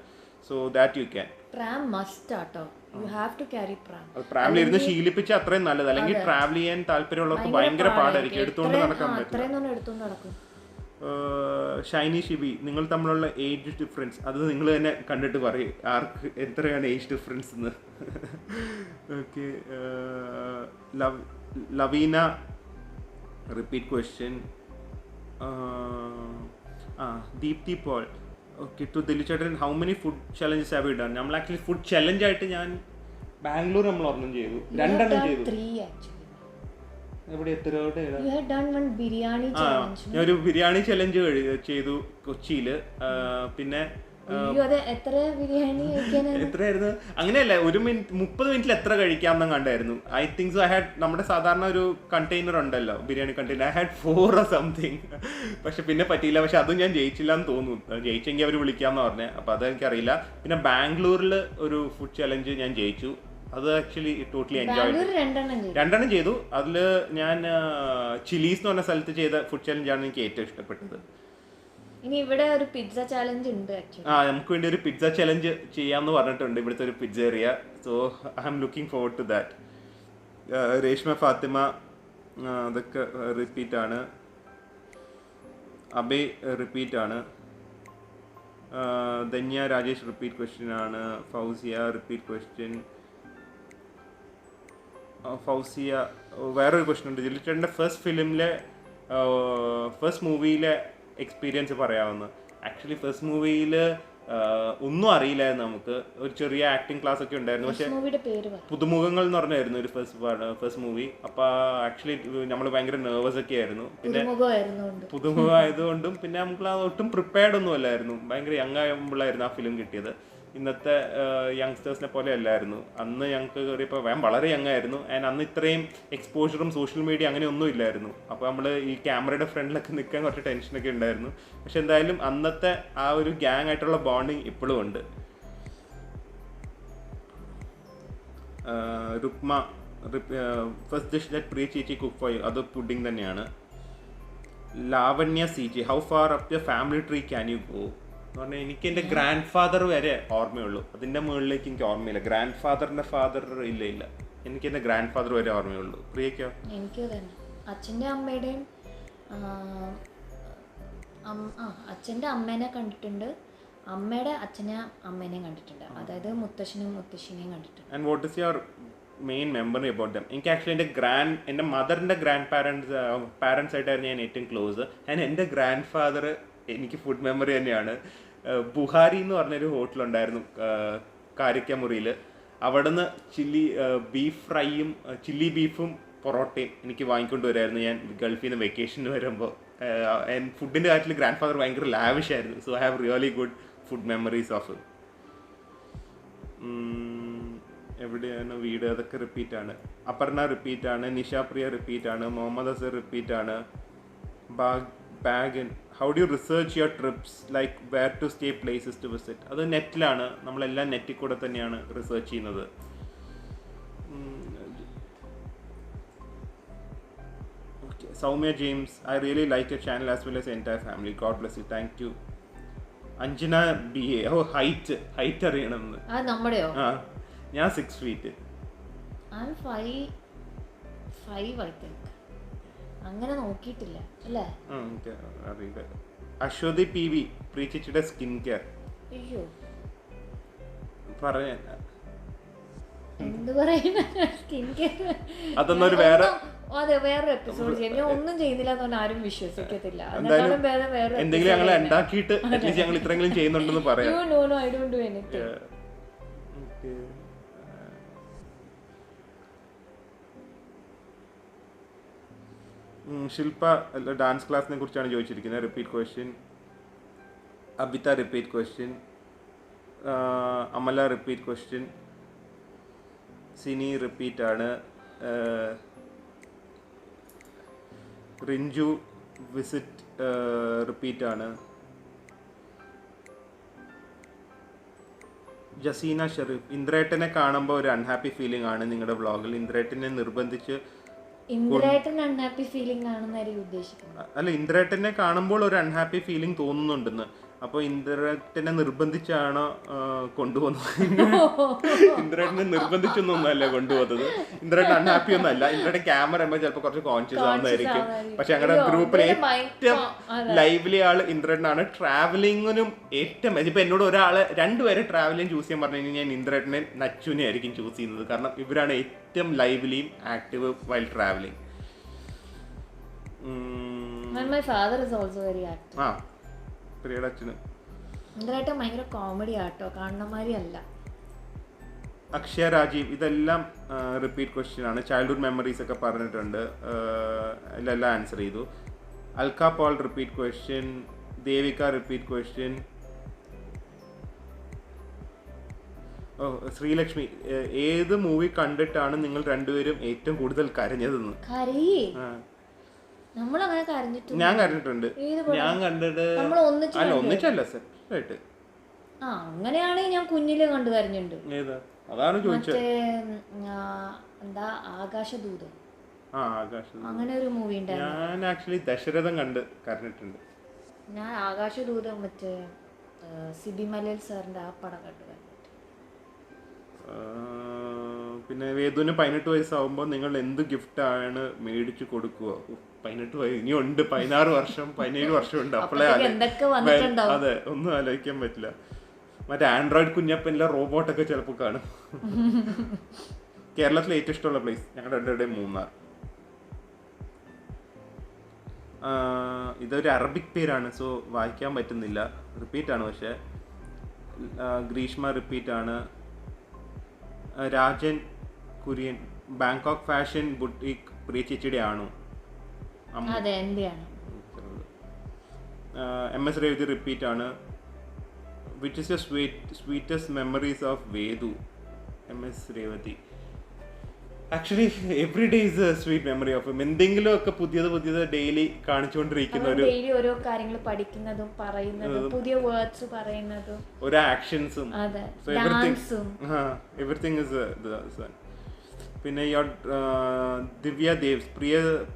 S1: So that you can.
S2: പ്രാം must ആട്ടോ, യു ഹാവ് ടു ക്യാരി പ്രാം.
S1: പ്രാമിൽ ഇരുന്ന് ശീലിപ്പിച്ച് അത്രയും നല്ലത്. അല്ലെങ്കിൽ ട്രാവൽ ചെയ്യാൻ താല്പര്യമുള്ളവർക്ക് ഭയങ്കര പാടായിരിക്കും, എടുത്തുകൊണ്ട് നടക്കാൻ പറ്റും. ഷൈനി ഷിബി, നിങ്ങൾ തമ്മിലുള്ള ഏജ് ഡിഫറൻസ് അത് നിങ്ങൾ തന്നെ കണ്ടിട്ട് പറയും ആർക്ക് എത്രയാണ് ഏജ് ഡിഫറൻസ് എന്ന്. Okay. Laveena repeat question. Deepthi Paul, okay. To ദിലിച്ചേട്ടൻ, how many food challenges have you done? നമ്മൾ ആക്ച്വലി ഫുഡ് ചലഞ്ച് ആയിട്ട് ഞാൻ ബാംഗ്ലൂർ നമ്മൾ ഒരെണ്ണം ചെയ്തു, 2 എണ്ണം ചെയ്തു. എവിടെ ഞാൻ ഒരു ബിരിയാണി ചലഞ്ച് ചെയ്തു കൊച്ചിയിൽ. പിന്നെ എത്രയായിരുന്നു അങ്ങനെയല്ല, 1 മിനിറ്റ് 30 മിനിറ്റിൽ എത്ര കഴിക്കാമെന്നും കണ്ടായിരുന്നു. I think so. I had നമ്മുടെ സാധാരണ ഒരു കണ്ടെയ്നർ ഉണ്ടല്ലോ, biryani container. I had 4 or something. പക്ഷെ പിന്നെ പറ്റിയില്ല. പക്ഷെ അതും ഞാൻ ജയിച്ചില്ല എന്ന് തോന്നുന്നു. ജയിച്ചെങ്കിൽ അവർ വിളിക്കാമെന്ന് പറഞ്ഞത്, അപ്പോൾ അതെനിക്കറിയില്ല. പിന്നെ ബാംഗ്ലൂരിൽ ഒരു ഫുഡ് ചലഞ്ച് ഞാൻ ജയിച്ചു. അത് ആക്ച്വലി ടോട്ടലി എൻജോയ് ചെയ്തു. 2 എണ്ണം ചെയ്തു. അതിൽ ഞാൻ ചിലീസ് എന്ന് പറഞ്ഞ സ്ഥലത്ത് ചെയ്ത ഫുഡ് ചലഞ്ചാണ് എനിക്ക് ഏറ്റവും ഇഷ്ടപ്പെട്ടത്.
S2: ഇനി ഇവിടെ ഒരു പിസ്സ ചലഞ്ച് ഉണ്ട്.
S1: നമുക്ക് വേണ്ടി ഒരു പിസ്സ ചലഞ്ച് ചെയ്യാമെന്ന് പറഞ്ഞിട്ടുണ്ട് ഇവിടുത്തെ ഒരു pizzeria. So I am looking forward to that. Reshma Fathima അതൊക്കെ റിപ്പീറ്റ് ആണ്. അബേ റിപ്പീറ്റ് ആണ്. ധന്യ രാജേഷ് റിപ്പീറ്റ് ക്വസ്റ്റ്യൻ ആണ്. Fousiya repeat question. ഫൗസിയ വേറൊരു ക്വസ്റ്റ്യൻ ഉണ്ട്. ജിലിച്ചേട്ടൻ്റെ ഫസ്റ്റ് മൂവിയിലെ എക്സ്പീരിയൻസ് പറയാമെന്ന്. ആക്ച്വലി ഫസ്റ്റ് മൂവിയിൽ ഒന്നും അറിയില്ലായിരുന്നു നമുക്ക്. ഒരു ചെറിയ ആക്ടിങ് ക്ലാസ് ഒക്കെ ഉണ്ടായിരുന്നു. പക്ഷേ പുതുമുഖങ്ങൾ എന്ന് പറഞ്ഞായിരുന്നു ഒരു ഫസ്റ്റ് മൂവി. അപ്പോൾ ആക്ച്വലി നമ്മൾ ഭയങ്കര നെർവസ് ഒക്കെ ആയിരുന്നു. പിന്നെ പുതുമുഖമായതുകൊണ്ടും പിന്നെ നമുക്ക് ഒട്ടും പ്രിപ്പയർഡ് ഒന്നും അല്ലായിരുന്നു. ഭയങ്കര യങ് ആകുമ്പോഴായിരുന്നു ആ ഫിലിം കിട്ടിയത്. ഇന്നത്തെ യങ്സ്റ്റേഴ്സിനെ പോലെ അല്ലായിരുന്നു. അന്ന് ഞങ്ങൾക്ക് കയറിയപ്പോൾ വളരെ യങ് ആയിരുന്നു. ആൻഡ് അന്ന് ഇത്രയും എക്സ്പോഷറും സോഷ്യൽ മീഡിയ അങ്ങനെ ഒന്നും ഇല്ലായിരുന്നു. അപ്പോൾ നമ്മൾ ഈ ക്യാമറയുടെ ഫ്രണ്ടിലൊക്കെ നിൽക്കാൻ കുറച്ച് ടെൻഷനൊക്കെ ഉണ്ടായിരുന്നു. പക്ഷെ എന്തായാലും അന്നത്തെ ആ ഒരു ഗ്യാങ് ആയിട്ടുള്ള ബോണ്ടിങ് ഇപ്പോഴും ഉണ്ട്. Rukma first dish that Priya ചേച്ചി കുക്ക് ഫോർ യു, അത് പുഡിംഗ് തന്നെയാണ്. Lavanya C G, how far up your family tree can you go? എന്ന് പറഞ്ഞാൽ എനിക്ക് എൻ്റെ ഗ്രാൻഡ് ഫാദർ വരെ ഓർമ്മയുള്ളൂ. അതിൻ്റെ മുകളിലേക്ക് എനിക്ക് ഓർമ്മയില്ല. ഗ്രാൻഡ് ഫാദറിൻ്റെ ഫാദർ ഇല്ല. എനിക്ക് എൻ്റെ ഗ്രാൻഡ് ഫാദർ വരെ ഓർമ്മയുള്ളൂ. പ്രിയക്കോ?
S2: എനിക്ക് തന്നെ അച്ഛൻ്റെ അമ്മയുടെയും അച്ഛൻ്റെ അമ്മേനെ കണ്ടിട്ടുണ്ട്, അമ്മയുടെ അച്ഛനെ അമ്മേനെയും കണ്ടിട്ടുണ്ട്. അതായത് മുത്തശ്ശനും മുത്തശ്ശിനെയും കണ്ടിട്ടുണ്ട്.
S1: And what is your main memory about them? എനിക്ക് ആക്ച്വലി എൻ്റെ മദറിൻ്റെ ഗ്രാൻഡ് പാരൻസ് ആയിട്ടായിരുന്നു ഞാൻ ഏറ്റവും ക്ലോസ്. ആൻഡ് എൻ്റെ ഗ്രാൻഡ് ഫാദർ എനിക്ക് ഫുഡ് മെമ്മറി തന്നെയാണ്. ബുഹാരി എന്ന് പറഞ്ഞൊരു ഹോട്ടലുണ്ടായിരുന്നു കാരിക്കമുറിയിൽ. അവിടെ നിന്ന് ബീഫ് ഫ്രൈയും ചില്ലി ബീഫും പൊറോട്ടയും എനിക്ക് വാങ്ങിക്കൊണ്ട് വരുമായിരുന്നു ഞാൻ ഗൾഫിൽ നിന്ന് വെക്കേഷന് വരുമ്പോൾ. ഫുഡിൻ്റെ കാര്യത്തിൽ ഗ്രാൻഡ് ഫാദർ ഭയങ്കര ലാവിഷ് ആയിരുന്നു. So I have really good food memories of. എവിടെയാണ് വീട്? അതൊക്കെ റിപ്പീറ്റാണ്. അപർണ റിപ്പീറ്റാണ്. നിഷാപ്രിയ റിപ്പീറ്റാണ്. മുഹമ്മദ് അസർ റിപ്പീറ്റാണ്. ബാഗൻ, how do you research your trips, like where to stay, places to visit? അത് നെറ്റിലാണ്. നമ്മളെല്ലാം നെറ്റിൽ കൂടെ തന്നെയാണ് റിസർച്ച് ചെയ്യുന്നത്. Okay. Soumya James, I really like your channel as well as entire family. God bless you. Thank you. Anjana BA, oh height അറിയണമെന്ന്.
S2: നമ്മുടെയോ?
S1: ഞാൻ 6 feet.
S2: 5 I think. അങ്ങനെ നോക്കിയിട്ടില്ല അല്ലേ?
S1: അറിയില്ല. അശ്വതി PV പ്രീച്ചിയുടെ സ്കിൻ കെയർ
S2: അയ്യോ
S1: പറയാ
S2: എന്ത് പറയുന്ന സ്കിൻ കെയർ
S1: അതൊന്നും ഒരു വേറെ
S2: അതെ വേറൊരു എപ്പിസോഡ് ചെയ്യാം. ഞാൻ ഒന്നും ചെയ്യുന്നില്ല എന്ന് ആരും വിശ്വസിക്കത്തില്ല.
S1: എന്തെങ്കിലും ഞങ്ങൾ ഉണ്ടാക്കിയിട്ട് അറ്റ്ലീസ്റ്റ് ഞങ്ങൾ ഇത്രയെങ്കിലും ചെയ്യുന്നുണ്ടെന്ന് പറയാം.
S2: No, I don't do anything.
S1: Shilpa dance ക്ലാസിനെ കുറിച്ചാണ് ചോദിച്ചിരിക്കുന്നത്. Repeat question. Abitha repeat question. Amala repeat question. Sini repeat ആണ്. റിഞ്ചു വിസിറ്റ് റിപ്പീറ്റ് ആണ്. ജസീന ഷെറീഫ് ഇന്ദ്രേട്ടനെ കാണുമ്പോൾ ഒരു അൺഹാപ്പി ഫീലിംഗ് ആണ് നിങ്ങളുടെ വ്ളോഗിൽ. ഇന്ദ്രേട്ടനെ നിർബന്ധിച്ച്
S2: ഇന്ദ്രേട്ടൻ അൺഹാപ്പി ഫീലിംഗ് ആണെന്നായിരിക്കും ഉദ്ദേശിക്കുന്നത്.
S1: അല്ല, ഇന്ദ്രേട്ടനെ കാണുമ്പോൾ ഒരു അൺഹാപ്പി ഫീലിംഗ് തോന്നുന്നുണ്ടെന്ന്. അപ്പോൾ ഇന്ദ്രേട്ടനെ നിർബന്ധിച്ചാണോ കൊണ്ടുപോകുന്നത്? ഇന്ദ്രേട്ടനെ നിർബന്ധിച്ചൊന്നല്ല കൊണ്ടുപോകുന്നത്. ഇന്ദ്രേട്ടൻ അൺഹാപ്പി ഒന്നും അല്ല. ഇന്ദ്രേട്ടൻ ക്യാമറ ആകുമ്പോൾ ചിലപ്പോൾ കുറച്ച് കോൺഷ്യസ് ആവുന്നതായിരിക്കും. പക്ഷെ ഞങ്ങളുടെ ഗ്രൂപ്പിൽ ഏറ്റവും ലൈവ്ലി ആള് ഇന്ദ്രേട്ടനാണ്. ട്രാവലിങ്ങിനും ഏറ്റവും ഇപ്പൊ എന്നോട് ഒരാള് രണ്ടുപേരെ ട്രാവലിംഗ് ചൂസ് ചെയ്യാൻ പറഞ്ഞു കഴിഞ്ഞാൽ ഞാൻ ഇന്ദ്രേട്ടനെ നച്ചുവിനെ ആയിരിക്കും ചൂസ് ചെയ്യുന്നത്. കാരണം ഇവരാണ് ഏറ്റവും ലൈവ്ലിയും active while travelling.
S2: My father is also very active. ഇന്ദ്രേട്ടൻ ഭയങ്കര കോമഡി ആട്ടോ, കാണുന്നമാതിരി അല്ല.
S1: അക്ഷയ രാജീവ് ഇതെല്ലാം റിപ്പീറ്റ് ക്വസ്റ്റ്യൻ ആണ്. ചൈൽഡ്ഹുഡ് മെമ്മറീസ് ഒക്കെ പറഞ്ഞിട്ടുണ്ട്. ഇതെല്ലാം ആൻസർ ചെയ്തു. Alka Paul repeat question. Devika repeat question. Sreelakshmi ഏത് മൂവി കണ്ടിട്ടാണ് നിങ്ങൾ രണ്ടുപേരും ഏറ്റവും കൂടുതൽ കരഞ്ഞതെന്ന്? ഞാൻ കരഞ്ഞിട്ടുണ്ട്. ഞാൻ കണ്ടിട്ട് അല്ല ഒന്നിച്ചല്ല സെപ്പറേറ്റ്.
S2: അങ്ങനെയാണെങ്കിൽ ഞാൻ കുഞ്ഞിലെ കണ്ടു കരഞ്ഞിട്ടുണ്ട്.
S1: ഏതാ? അതാണ് ചോദിച്ചത്.
S2: എന്താ ആകാശദൂതം.
S1: ആകാശദൂതം
S2: അങ്ങനെ ഒരു മൂവി ഉണ്ടായിരുന്നു.
S1: ഞാൻ ആക്ച്വലി ദശരഥം കണ്ട് കരഞ്ഞിട്ടുണ്ട്.
S2: ഞാൻ ആകാശദൂതം മറ്റേ സിബി മലയിൽ സാറിന്റെ ആ പടം കണ്ടു കരഞ്ഞിട്ട്.
S1: പിന്നെ വേദുവിന് 18 വയസ്സാവുമ്പോൾ നിങ്ങൾ എന്ത് ഗിഫ്റ്റാണ് മേടിച്ചു കൊടുക്കുക? 18 വയസ്സ് ഇനിയുണ്ട്, 16 വർഷം 17 വർഷം ഉണ്ട്. അപ്പോഴേ അതെ, ഒന്നും ആലോചിക്കാൻ പറ്റില്ല. മറ്റേ ആൻഡ്രോയിഡ് കുഞ്ഞപ്പനിലെ റോബോട്ടൊക്കെ ചിലപ്പോൾ കാണും. കേരളത്തിലെ ഏറ്റവും ഇഷ്ടമുള്ള പ്ലേസ് ഞങ്ങളുടെ രണ്ടുപേരുടെയും മൂന്നാർ. ഇതൊരു അറബിക് പേരാണ്, സോ വായിക്കാൻ പറ്റുന്നില്ല. റിപ്പീറ്റ് ആണ്. പക്ഷെ ഗ്രീഷ്മ റിപ്പീറ്റ് ആണ്. Rajan Kurian Bangkok fashion boutique Priya ചേച്ചിയുടെ ആണോ? MS രേവതി റിപ്പീറ്റ് ആണ്. Which is your sweetest memories of Vedu? MS Revathi actually every day is a sweet memory of him. എന്തെങ്കിലും ഒക്കെ പുതിയത് ഡെയിലി കാണിച്ചുകൊണ്ടിരിക്കുന്ന
S2: ഓരോ കാര്യങ്ങൾ പഠിക്കുന്നതും പറയുന്നതും പുതിയ വേർഡ്സ് പറയുന്നതും
S1: ഒരു ആക്ഷൻസും എവറിത്തിങ് ഇസ്. പിന്നെ ദിവ്യ ദേവ്സ്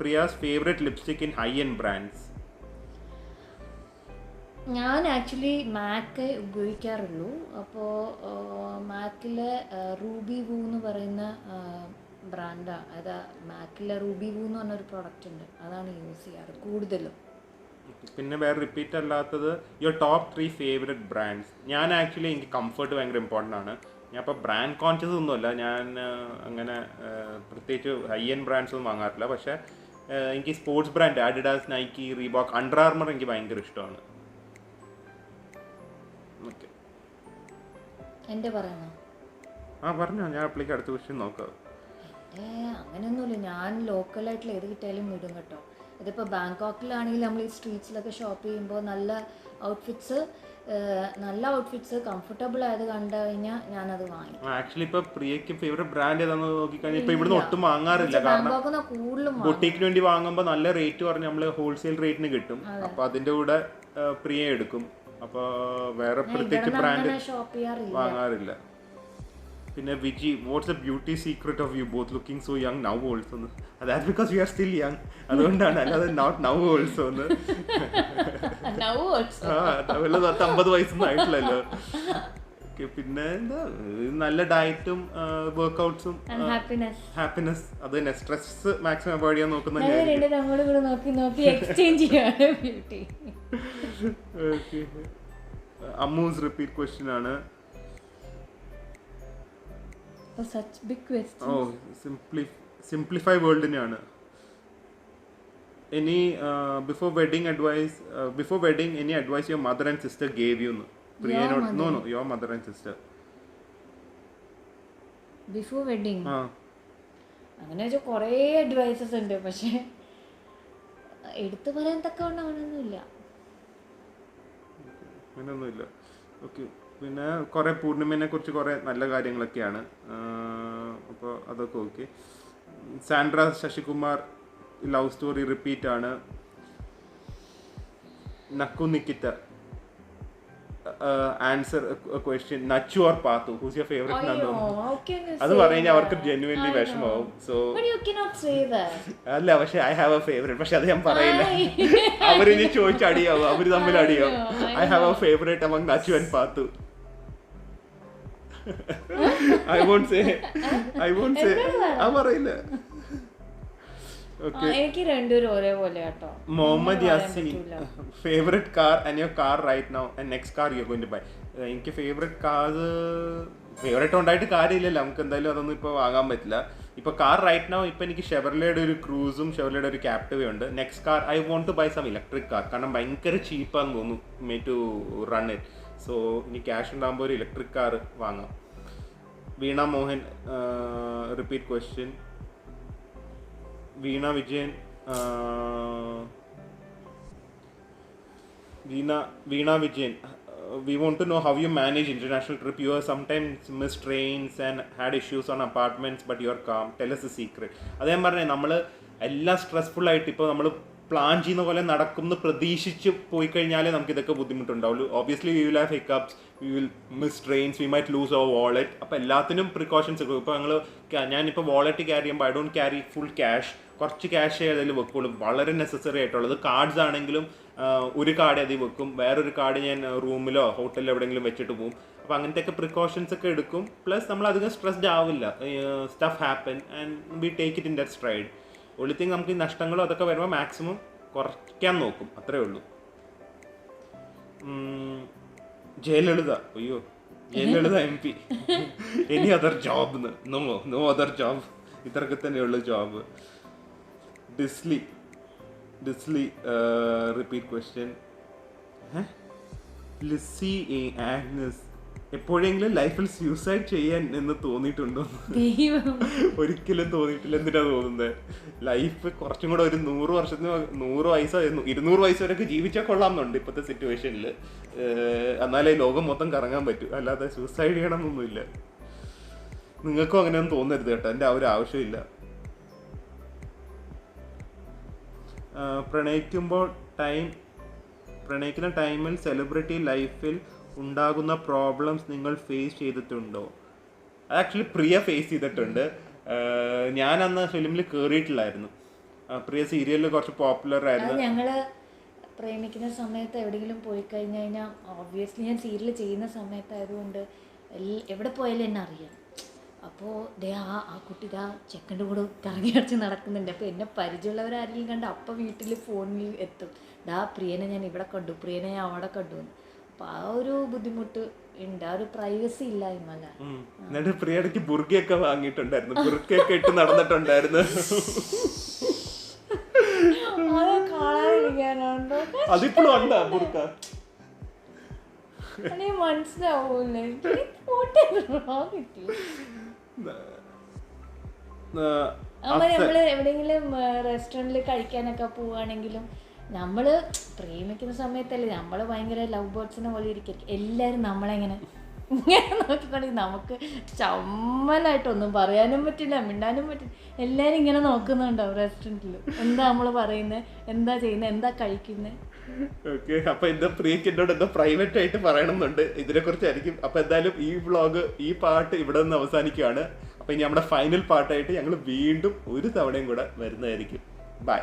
S1: പ്രിയാസ് favourite lipstick in high end brands?
S2: ഞാൻ ആക്ച്വലി മാക്ക് ഉപയോഗിക്കാറുള്ളൂ. അപ്പോൾ മാക്കിലെ റൂബി വൂ എന്ന് പറയുന്ന ബ്രാൻഡാണ്. അതാ മാക്കിലെ റൂബി വൂ എന്ന് പറഞ്ഞൊരു പ്രോഡക്റ്റ് ഉണ്ട്, അതാണ് യൂസ് ചെയ്യാറ് കൂടുതലും.
S1: പിന്നെ വേറെ റിപ്പീറ്റ് അല്ലാത്തത് യുവർ ടോപ്പ് 3 ഫേവറേറ്റ് ബ്രാൻഡ്സ്? ഞാൻ ആക്ച്വലി എനിക്ക് കംഫർട്ട് ഭയങ്കര ഇമ്പോർട്ടൻ്റ് ആണ്. ഞാൻ ഇപ്പോൾ ബ്രാൻഡ് കോൺഷ്യസ് ഒന്നുമല്ല. ഞാൻ അങ്ങനെ പ്രത്യേകിച്ച് ഹൈ എൻഡ് ബ്രാൻഡ്സ് ഒന്നും വാങ്ങാറില്ല. പക്ഷേ എനിക്ക് sports brand Adidas, Nike, Reebok, under armour എനിക്ക് ഭയങ്കര ഇഷ്ടമാണ്. ഓക്കെ,
S2: എൻ്റെ പറയണോ?
S1: പറഞ്ഞോ, ഞാൻ അപ്പോഴേക്ക് അടുത്ത ക്വസ്റ്റ്യൻ നോക്കാം.
S2: അങ്ങനെയൊന്നുമില്ല, ഞാൻ ലോക്കലായിട്ടുള്ള ഏത് കിട്ടിയാലും ഇടും കേട്ടോ. ഇതിപ്പോൾ ബാങ്കോക്കിലാണെങ്കിൽ നമ്മൾ ഈ സ്ട്രീറ്റ്സിലൊക്കെ ഷോപ്പ് ചെയ്യുമ്പോൾ നല്ല ഔട്ട്ഫിറ്റ്സ് കംഫർട്ടബിൾ ആയത് കണ്ടു കഴിഞ്ഞാൽ ഞാനത് വാങ്ങിക്കും.
S1: ആക്ച്വലി ഇപ്പോൾ പ്രിയക്ക് ഫേവറേറ്റ് ബ്രാൻഡ് ഏതാണെന്ന് നോക്കിക്കഴിഞ്ഞാൽ ഇപ്പോൾ ഇവിടുന്ന് ഒട്ടും വാങ്ങാറില്ല. കാരണം
S2: കൂടുതലും
S1: ബൊട്ടീക്കിന് വേണ്ടി വാങ്ങുമ്പോൾ നല്ല റേറ്റ് പറഞ്ഞ് നമ്മൾ ഹോൾസെയിൽ റേറ്റിന് കിട്ടും. അപ്പോൾ അതിൻ്റെ കൂടെ പ്രിയ എടുക്കും. അപ്പോൾ വേറെ പ്രത്യേകിച്ച് ബ്രാൻഡ് വാങ്ങാറില്ല. പിന്നെ Viji, what's a beauty secret of you both looking so young now also? That because you are still young, അതുകൊണ്ടാണ്. അല്ലാതെ നോട്ട് നൗ ഓൾസോ. 50 വയസ്സൊന്നും ആയിട്ടില്ലല്ലോ. പിന്നെ എന്താ നല്ല ഡയറ്റും വർക്ക്ഔട്ട്സും
S2: ആൻഡ് ഹാപ്പിനെസ്.
S1: ഹാപ്പിനെസ്. അത് തന്നെ, സ്ട്രെസ് മാക്സിമം അവോയ്ഡ് ചെയ്യാൻ നോക്കുന്ന
S2: അങ്ങോട്ടും കൂടെ നോക്കി നോക്കി എക്സ്ചേഞ്ച് ചെയ്യാണ് ബ്യൂട്ടി.
S1: ഓക്കെ, അമ്മൂസ് റിപ്പീറ്റ് ക്വസ്റ്റ്യൻ ആണ്.
S2: such big questions.
S1: സിംപ്ലിഫൈ വേൾഡിനെയാണ്. Any before wedding advice, before wedding any advice your mother and sister gave you? പ്രിയനോട്. No your mother and sister.
S2: Before wedding അങ്ങനെ വെച്ചാൽ കുറേ അഡ്വൈസസ് ഉണ്ട്, പക്ഷെ എടുത്തു പറയാൻ തക്കവണ്ണം അങ്ങനെയൊന്നുമില്ല.
S1: അങ്ങനെയൊന്നുമില്ല. ഓക്കെ, പിന്നെ കുറേ പൂർണിമയെ കുറിച്ച് കുറേ നല്ല കാര്യങ്ങളൊക്കെയാണ്. അപ്പോൾ അതൊക്കെ okay. Sandra Sasikumar love story repeat ആണ്. Nakku Nikita answer question Nachu or Pathu, who's your favourite നന്നു? അത് പറഞ്ഞാൽ അവർക്ക് ജെന്യുവൻലി വിഷമാവും. സോ അല്ല, പക്ഷെ ഐ ഹാവ് എ ഫേവറേറ്റ്, പക്ഷെ അത് ഞാൻ പറയില്ല. അവരിനി ചോദിച്ച് അടിയാവും, അവര് തമ്മിൽ അടിയാവും. I have a favourite among Nachu and Pathu. I won't say. അത് പറയില്ല.
S2: എനിക്ക് രണ്ടുപേരും ഒരേപോലെ കേട്ടോ.
S1: Muhammad Yaseen, favourite car and your car right now and next car you are going to buy? എനിക്ക് ഫേവറേറ്റ് കാറ് ഫേവറേറ്റ് ഉണ്ടായിട്ട് കാര്യമില്ലല്ലോ, നമുക്ക് എന്തായാലും അതൊന്നും ഇപ്പോൾ വാങ്ങാൻ പറ്റില്ല. ഇപ്പോൾ കാർ റൈറ്റ് നൗ ഇപ്പോൾ എനിക്ക് ഷെവർലയുടെ ഒരു ക്രൂസും ഷെവർലയുടെ ഒരു ക്യാപ്റ്റീവ് ഉണ്ട്. Next car I want to buy some electric car, കാരണം ഭയങ്കര ചീപ്പാന്ന് തോന്നുന്നു may to run it. So ഇനി ക്യാഷ് ഉണ്ടാകുമ്പോൾ ഒരു ഇലക്ട്രിക് കാർ വാങ്ങാം. Veena Mohan repeat question. Veena Vijayan, Veena Vijayan, we want to know how you manage international trip. You have sometimes missed trains and had issues on apartments, but you are calm. Tell us the secret. അതേ പറഞ്ഞേ, നമ്മൾ എല്ലാം stressful ആയിട്ട് ഇപ്പോൾ നമ്മൾ plan ചെയ്യുന്ന പോലെ നടക്കുന്ന പ്രതീക്ഷിച്ച് പോയി കഴിഞ്ഞാലേ നമുക്ക് ഇതൊക്കെ ബുദ്ധിമുട്ടുണ്ടാവുള്ളൂ. Obviously we will have hiccups, we will miss trains, we might lose our wallet. അപ്പോൾ എല്ലാത്തിനും പ്രിക്കോഷൻസ് എടുക്കും. ഇപ്പോൾ ഞാനിപ്പോൾ വാളറ്റ് ക്യാരി ചെയ്യുമ്പോൾ I don't carry full cash, കുറച്ച് ക്യാഷ് അതിൽ വെക്കുള്ളൂ, വളരെ നെസസറി ആയിട്ടുള്ളത്. കാർഡ്സ് ആണെങ്കിലും ഒരു കാർഡ് അതിൽ വെക്കും, വേറൊരു കാർഡ് ഞാൻ റൂമിലോ ഹോട്ടലിലോ എവിടെയെങ്കിലും വെച്ചിട്ട് പോകും. അപ്പോൾ അങ്ങനത്തെയൊക്കെ പ്രിക്കോഷൻസ് ഒക്കെ എടുക്കും. പ്ലസ് നമ്മൾ അധികം സ്ട്രെസ്ഡ് ആവില്ല. Stuff happen and we take it in that stride. ഒളി തിങ് നമുക്ക് ഈ നഷ്ടങ്ങളോ അതൊക്കെ വരുമ്പോൾ മാക്സിമം കുറയ്ക്കാൻ നോക്കും, അത്രേ ഉള്ളൂ. ജയലളിത, അയ്യോ Jayalalitha MP, any other job? No other job, ഇത്രയൊക്കെ തന്നെയുള്ളൂ ജോബ്. ഡിസ്ലി റിപ്പീറ്റ് ക്വസ്റ്റ്യൻ. ലിസി ആഗ്നസ്, എപ്പോഴെങ്കിലും ലൈഫിൽ സ്യൂസൈഡ് ചെയ്യാൻ എന്ന് തോന്നിയിട്ടുണ്ടോ? ഒരിക്കലും തോന്നിയിട്ടില്ല. എന്തിനാ തോന്നുന്നത്? ലൈഫ് കുറച്ചും കൂടെ ഒരു 100 വയസ്സോ 200 വയസ്സ് വരെയൊക്കെ ജീവിച്ചാൽ കൊള്ളാമെന്നുണ്ട് ഇപ്പോഴത്തെ സിറ്റുവേഷനിൽ. എന്നാലേ ലോകം മൊത്തം കറങ്ങാൻ പറ്റൂ, അല്ലാതെ സൂസൈഡ് ചെയ്യണമെന്നൊന്നുമില്ല. നിങ്ങൾക്കും അങ്ങനെയൊന്നും തോന്നരുത് കേട്ടോ, എൻ്റെ ആ ഒരു ആവശ്യമില്ല. പ്രണയിക്കുന്ന ടൈമിൽ സെലിബ്രിറ്റി ലൈഫിൽ ഉണ്ടാകുന്ന പ്രോബ്ലംസ് നിങ്ങൾ ഫേസ് ചെയ്തിട്ടുണ്ടോ? അത് ആക്ച്വലി പ്രിയ ഫേസ് ചെയ്തിട്ടുണ്ട്. ഞാൻ അന്ന് ഫിലിമിൽ കയറിയിട്ടില്ലായിരുന്നു. പ്രിയ സീരിയലിൽ കുറച്ച് പോപ്പുലർ ആയിരുന്നു.
S2: ഞങ്ങള് പ്രേമിക്കുന്ന സമയത്ത് എവിടെയെങ്കിലും പോയി കഴിഞ്ഞാൽ ഓബ്വിയസ്ലി ഞാൻ സീരിയൽ ചെയ്യുന്ന സമയത്തായതുകൊണ്ട് എവിടെ പോയാലും എന്നെ അറിയാം. അപ്പോൾ ആ കുട്ടി ഇതാ ചെക്കൻ്റെ കൂടെ കറങ്ങി അടിച്ച് നടക്കുന്നുണ്ട്. അപ്പോൾ എന്നെ പരിചയമുള്ളവരാരെങ്കിലും കണ്ട് അപ്പം വീട്ടിൽ ഫോണിൽ എത്തും, പ്രിയനെ ഞാൻ ഇവിടെ കണ്ടു, പ്രിയനെ ഞാൻ അവിടെ കണ്ടു. അപ്പോൾ ആ ഒരു ബുദ്ധിമുട്ട് ഉണ്ട്, ആ ഒരു പ്രൈവസി ഇല്ലായ്മല്ല.
S1: എന്നിട്ട് പ്രിയടക്ക് ബുർഗയൊക്കെ വാങ്ങിയിട്ടുണ്ടായിരുന്നു, ബുർഗയൊക്കെ ഇട്ട് നടന്നിട്ടുണ്ടായിരുന്നു.
S2: അത് കാണാതിരിക്കാനുണ്ടോ?
S1: അതിപ്പോഴും ഉണ്ടാ ബുർഗ?
S2: മനസ്സിലാവൂല്ലേ? നമ്മള് എവിടെയെങ്കിലും റെസ്റ്റോറൻറ്റിൽ കഴിക്കാനൊക്കെ പോവുകയാണെങ്കിലും നമ്മള് പ്രേമിക്കുന്ന സമയത്തല്ലേ നമ്മള് ഭയങ്കര ലവ് ബേർഡ്സിനെ പോലെ ഇരിക്കും. എല്ലാവരും നമ്മളെങ്ങനെ ഇങ്ങനെ നോക്കിക്കൊണ്ടെങ്കിൽ നമുക്ക് ചമ്മലായിട്ടൊന്നും പറയാനും പറ്റില്ല, മിണ്ടാനും പറ്റില്ല. എല്ലാവരും ഇങ്ങനെ നോക്കുന്നുണ്ടാവും റെസ്റ്റോറൻറ്റിൽ. എന്താ നമ്മൾ പറയുന്നത്, എന്താ ചെയ്യുന്നത്, എന്താ കഴിക്കുന്നത്.
S1: ഓക്കെ, അപ്പൊ എന്താ പ്രിയക്ക് എന്നോട് എന്താ പ്രൈവറ്റ് ആയിട്ട് പറയണമെന്നുണ്ട് ഇതിനെ കുറിച്ചായിരിക്കും. അപ്പൊ എന്തായാലും ഈ വ്ളോഗ്, ഈ പാർട്ട് ഇവിടെ നിന്ന് അവസാനിക്കുകയാണ്. അപ്പൊ ഇനി നമ്മുടെ ഫൈനൽ പാർട്ടായിട്ട് ഞങ്ങൾ വീണ്ടും ഒരു തവണയും കൂടെ വരുന്നതായിരിക്കും. ബൈ.